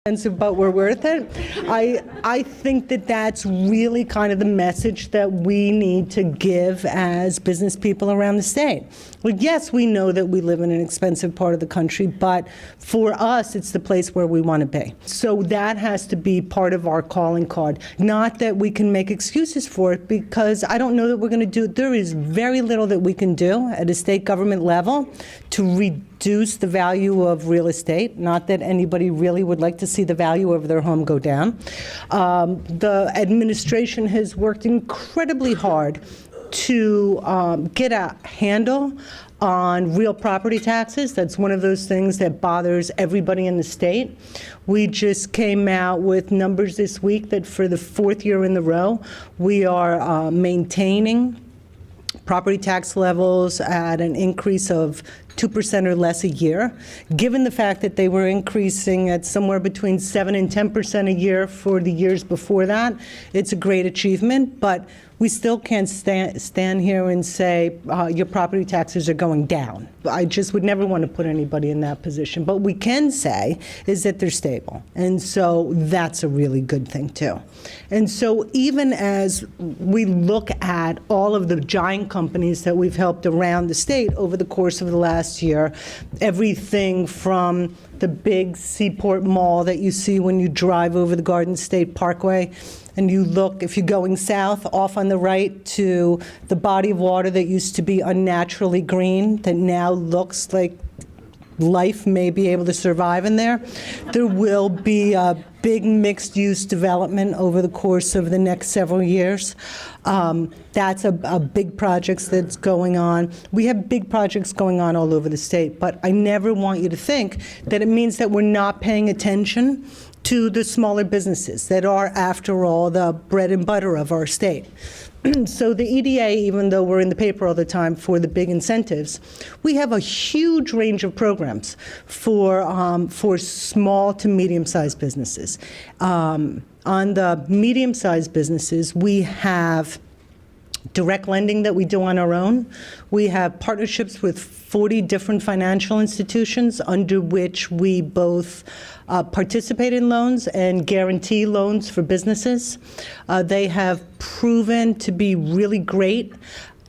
But we're worth it. I think that that's really kind of the message that we need to give as business people around the state. Well, yes, we know that we live in an expensive part of the country, but for us, it's the place where we want to be. So that has to be part of our calling card. Not that we can make excuses for it, because I don't know that we're going to do it. There is very little that we can do at a state government level to reduce the value of real estate. Not that anybody really would like to see the value of their home go down. The administration has worked incredibly hard to get a handle on real property taxes. That's one of those things that bothers everybody in the state. We just came out with numbers this week that for the 4th year in a row, we are maintaining property tax levels at an increase of 2% or less a year. Given the fact that they were increasing at somewhere between 7 and 10% a year for the years before that, it's a great achievement, but we still can't stand here and say your property taxes are going down. I just would never want to put anybody in that position. But what we can say is that they're stable. And so that's a really good thing, too. And so even as we look at all of the giant companies that we've helped around the state over the course of the last year, everything from the big Seaport Mall that you see when you drive over the Garden State Parkway, and you look, if you're going south, off on the right to the body of water that used to be unnaturally green, that now looks like life may be able to survive in there. There will be a big mixed-use development over the course of the next several years. That's a big project that's going on. We have big projects going on all over the state, but I never want you to think that it means that we're not paying attention to the smaller businesses that are, after all, the bread and butter of our state. So the EDA, even though we're in the paper all the time for the big incentives, we have a huge range of programs for small to medium-sized businesses. On the medium-sized businesses, we have direct lending that we do on our own. We have partnerships with 40 different financial institutions under which we both participate in loans and guarantee loans for businesses. They have proven to be really great.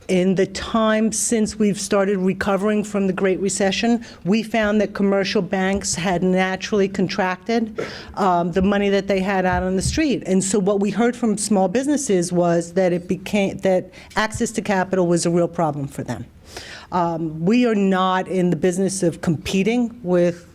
In the time since we've started recovering from the Great Recession, we found that commercial banks had naturally contracted the money that they had out on the street. And so what we heard from small businesses was that that access to capital was a real problem for them. We are not in the business of competing with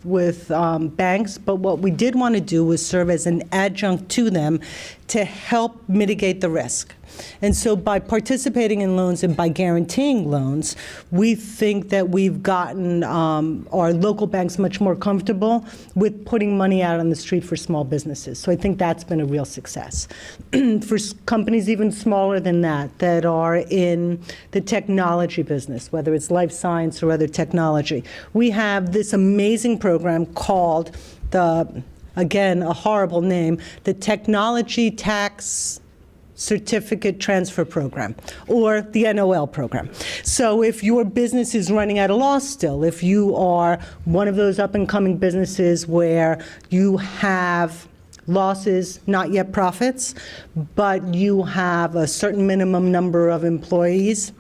banks, but what we did want to do was serve as an adjunct to them to help mitigate the risk. And so by participating in loans and by guaranteeing loans, we think that we've gotten our local banks much more comfortable with putting money out on the street for small businesses. So I think that's been a real success. For companies even smaller than that, that are in the technology business, whether it's life science or other technology, we have this amazing program called again, a horrible name, the Technology Tax Certificate Transfer Program, or the NOL program. So if your business is running at a loss still, if you are one of those up-and-coming businesses where you have losses, not yet profits, but you have a certain minimum number of employees,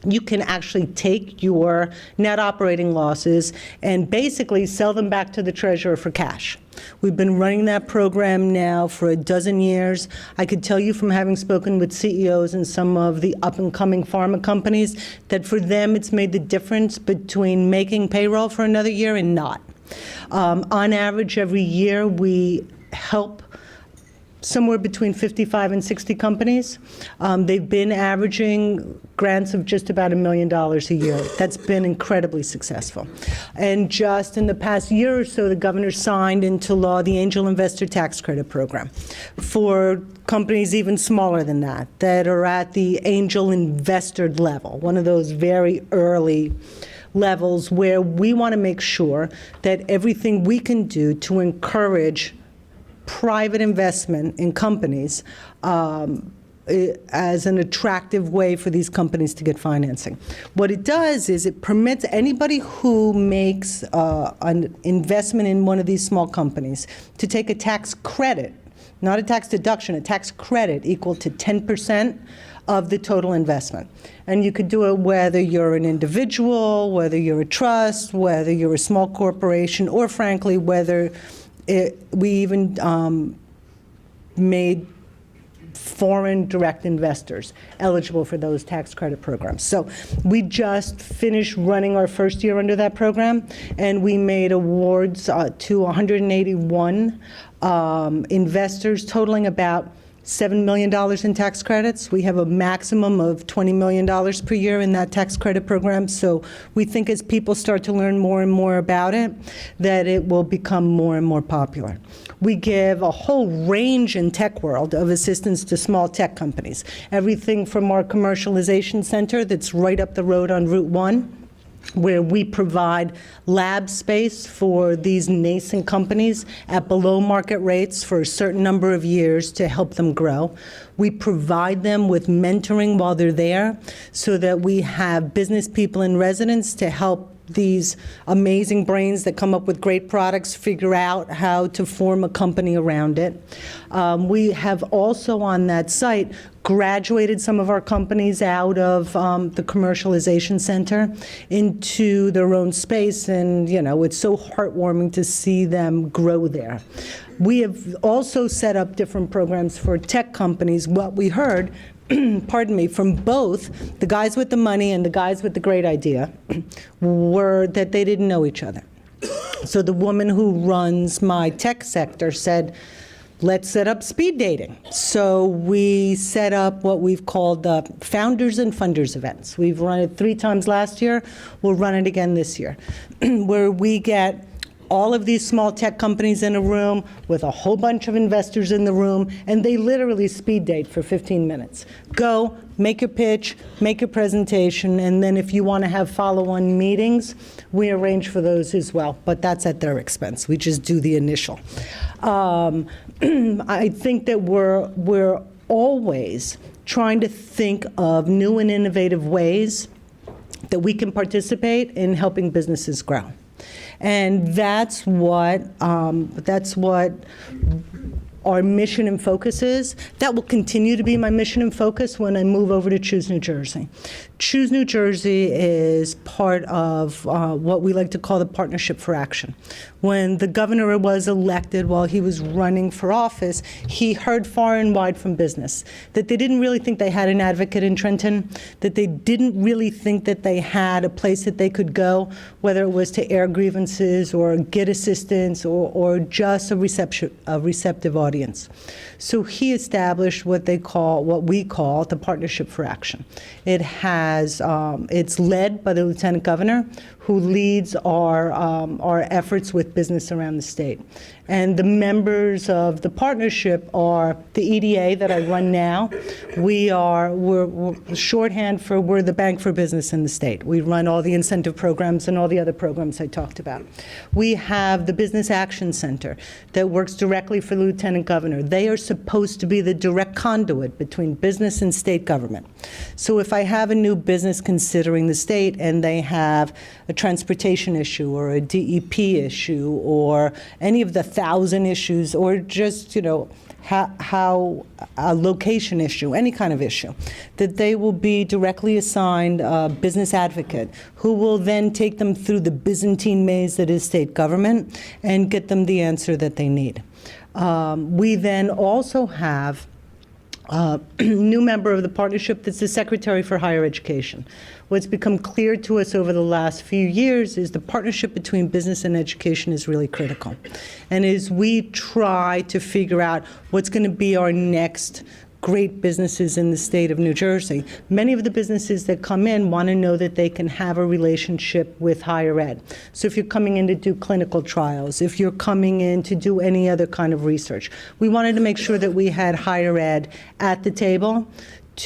you can actually take your net operating losses and basically sell them back to the treasurer for cash. We've been running that program now for a dozen years. I could tell you from having spoken with CEOs in some of the up-and-coming pharma companies that for them it's made the difference between making payroll for another year and not. On average, every year we help somewhere between 55 and 60 companies. They've been averaging grants of just about $1 million a year. That's been incredibly successful. And just in the past year or so, the governor signed into law the Angel Investor Tax Credit Program for companies even smaller than that, that are at the angel investor level, one of those very early levels where we want to make sure that everything we can do to encourage private investment in companies as an attractive way for these companies to get financing. What it does is it permits anybody who makes an investment in one of these small companies to take a tax credit, not a tax deduction, a tax credit equal to 10% of the total investment. And you could do it whether you're an individual, whether you're a trust, whether you're a small corporation, or frankly, whether we even made foreign direct investors eligible for those tax credit programs. So we just finished running our first year under that program, and we made awards to 181 investors, totaling about $7 million in tax credits. We have a maximum of $20 million per year in that tax credit program. So we think as people start to learn more and more about it, that it will become more and more popular. We give a whole range in tech world of assistance to small tech companies. Everything from our commercialization center that's right up the road on Route 1, where we provide lab space for these nascent companies at below market rates for a certain number of years to help them grow. We provide them with mentoring while they're there so that we have business people in residence to help these amazing brains that come up with great products figure out how to form a company around it. We have also on that site graduated some of our companies out of the commercialization center into their own space, and it's so heartwarming to see them grow there. We have also set up different programs for tech companies. What we heard pardon me, from both the guys with the money and the guys with the great idea were that they didn't know each other. So the woman who runs my tech sector said, let's set up speed dating. So we set up what we've called the Founders and Funders events. We've run it 3 times last year. We'll run it again this year, where we get all of these small tech companies in a room with a whole bunch of investors in the room, and they literally speed date for 15 minutes. Go, make your pitch, make your presentation, and then if you want to have follow-on meetings, we arrange for those as well, but that's at their expense. We just do the initial. I think that we're always trying to think of new and innovative ways that we can participate in helping businesses grow. And that's what our mission and focus is. That will continue to be my mission and focus when I move over to Choose New Jersey. Choose New Jersey is part of what we like to call the Partnership for Action. When the governor was elected, while he was running for office, he heard far and wide from business that they didn't really think they had an advocate in Trenton, that they didn't really think that they had a place that they could go, whether it was to air grievances or get assistance or just a receptive audience. So he established what we call the Partnership for Action. It has, it's led by the Lieutenant Governor, who leads our efforts with business around the state. And the members of the partnership are the EDA that I run now. We're shorthand for we're the bank for business in the state. We run all the incentive programs and all the other programs I talked about. We have the Business Action Center that works directly for the Lieutenant Governor. They are supposed to be the direct conduit between business and state government. So if I have a new business considering the state and they have a transportation issue or a DEP issue or any of the 1,000 issues, or just, how a location issue, any kind of issue, that they will be directly assigned a business advocate who will then take them through the Byzantine maze that is state government and get them the answer that they need. We then also have a new member of the partnership that's the Secretary for Higher Education. What's become clear to us over the last few years is the partnership between business and education is really critical. And as we try to figure out what's going to be our next great businesses in the state of New Jersey, many of the businesses that come in want to know that they can have a relationship with higher ed. So if you're coming in to do clinical trials, if you're coming in to do any other kind of research, we wanted to make sure that we had higher ed at the table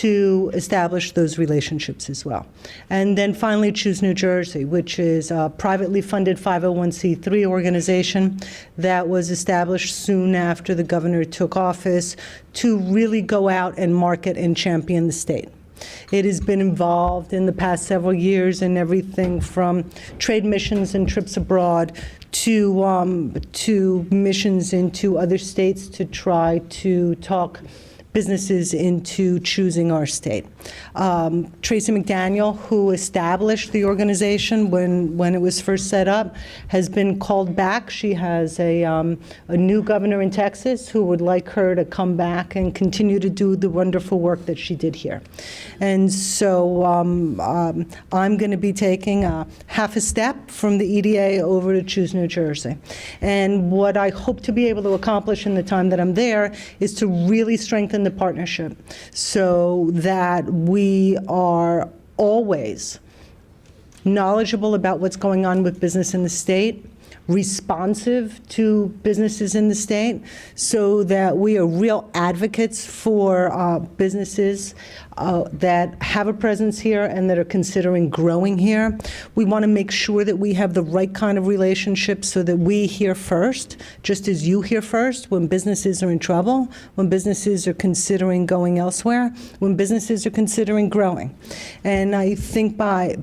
to establish those relationships as well. And then finally, Choose New Jersey, which is a privately funded 501c3 organization that was established soon after the governor took office to really go out and market and champion the state. It has been involved in the past several years in everything from trade missions and trips abroad to missions into other states to try to talk businesses into choosing our state. Tracy McDaniel, who established the organization when it was first set up, has been called back. She has a new governor in Texas who would like her to come back and continue to do the wonderful work that she did here. And so I'm going to be taking half a step from the EDA over to Choose New Jersey. And what I hope to be able to accomplish in the time that I'm there is to really strengthen the partnership so that we are always knowledgeable about what's going on with business in the state, responsive to businesses in the state, so that we are real advocates for businesses that have a presence here and that are considering growing here. We want to make sure that we have the right kind of relationships so that we hear first, just as you hear first when businesses are in trouble, when businesses are considering going elsewhere, when businesses are considering growing. And I think by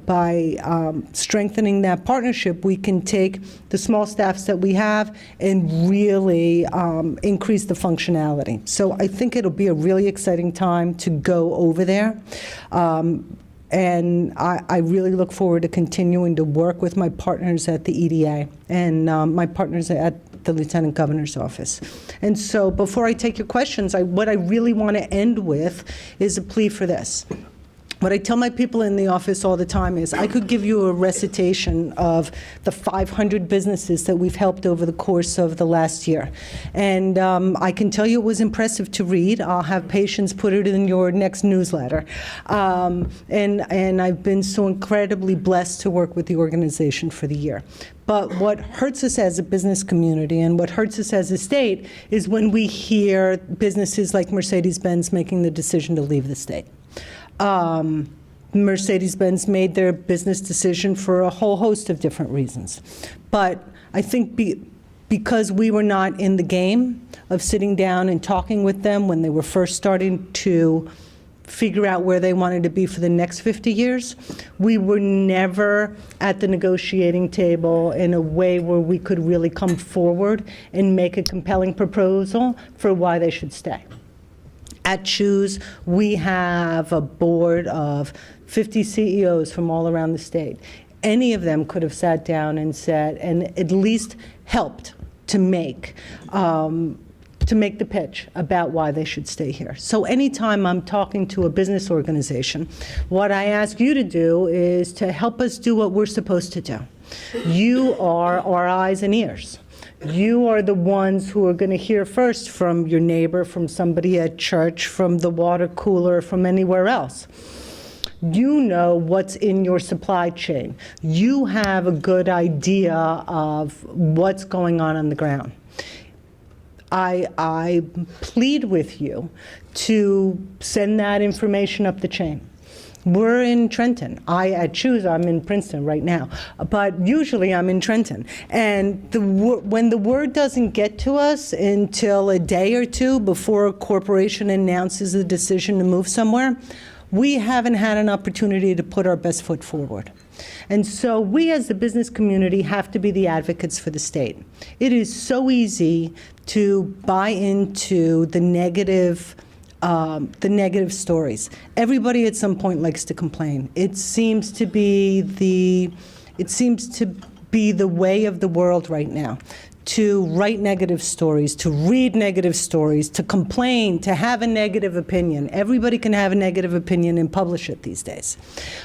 strengthening that partnership, we can take the small staffs that we have and really increase the functionality. So I think it'll be a really exciting time to go over there. And I really look forward to continuing to work with my partners at the EDA and my partners at the Lieutenant Governor's office. And so before I take your questions, what I really want to end with is a plea for this. What I tell my people in the office all the time is I could give you a recitation of the 500 businesses that we've helped over the course of the last year. And I can tell you it was impressive to read. I'll have patients put it in your next newsletter. And I've been so incredibly blessed to work with the organization for the year. But what hurts us as a business community and what hurts us as a state is when we hear businesses like Mercedes-Benz making the decision to leave the state. Mercedes-Benz made their business decision for a whole host of different reasons. But I think because we were not in the game of sitting down and talking with them when they were first starting to figure out where they wanted to be for the next 50 years, we were never at the negotiating table in a way where we could really come forward and make a compelling proposal for why they should stay. At Choose, we have a board of 50 CEOs from all around the state. Any of them could have sat down and said, and at least helped to make the pitch about why they should stay here. So anytime I'm talking to a business organization, what I ask you to do is to help us do what we're supposed to do. You are our eyes and ears. You are the ones who are going to hear first from your neighbor, from somebody at church, from the water cooler, from anywhere else. You know what's in your supply chain. You have a good idea of what's going on the ground. I plead with you to send that information up the chain. We're in Trenton. At Choose, I'm in Princeton right now, but usually I'm in Trenton. And when the word doesn't get to us until a day or two before a corporation announces a decision to move somewhere, we haven't had an opportunity to put our best foot forward. And so we as the business community have to be the advocates for the state. It is so easy to buy into the negative stories. Everybody at some point likes to complain. It seems to be the way of the world right now, to write negative stories, to read negative stories, to complain, to have a negative opinion. Everybody can have a negative opinion and publish it these days.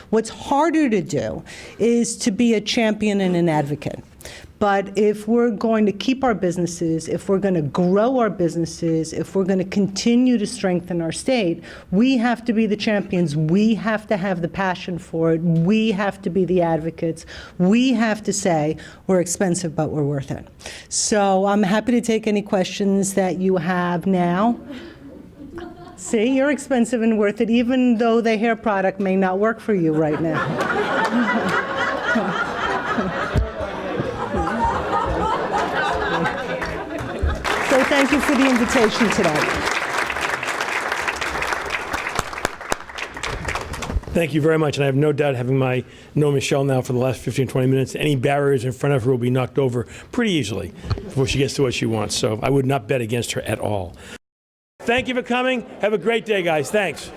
What's harder to do is to be a champion and an advocate. But if we're going to keep our businesses, if we're going to grow our businesses, if we're going to continue to strengthen our state, we have to be the champions. We have to have the passion for it. We have to be the advocates. We have to say, we're expensive, but we're worth it. So I'm happy to take any questions that you have now. See, you're expensive and worth it, even though the hair product may not work for you right now. So thank you for the invitation today. Thank you very much, and I have no doubt, having known Michelle now for the last 15, 20 minutes, any barriers in front of her will be knocked over pretty easily before she gets to what she wants. So I would not bet against her at all. Thank you for coming. Have a great day, guys. Thanks.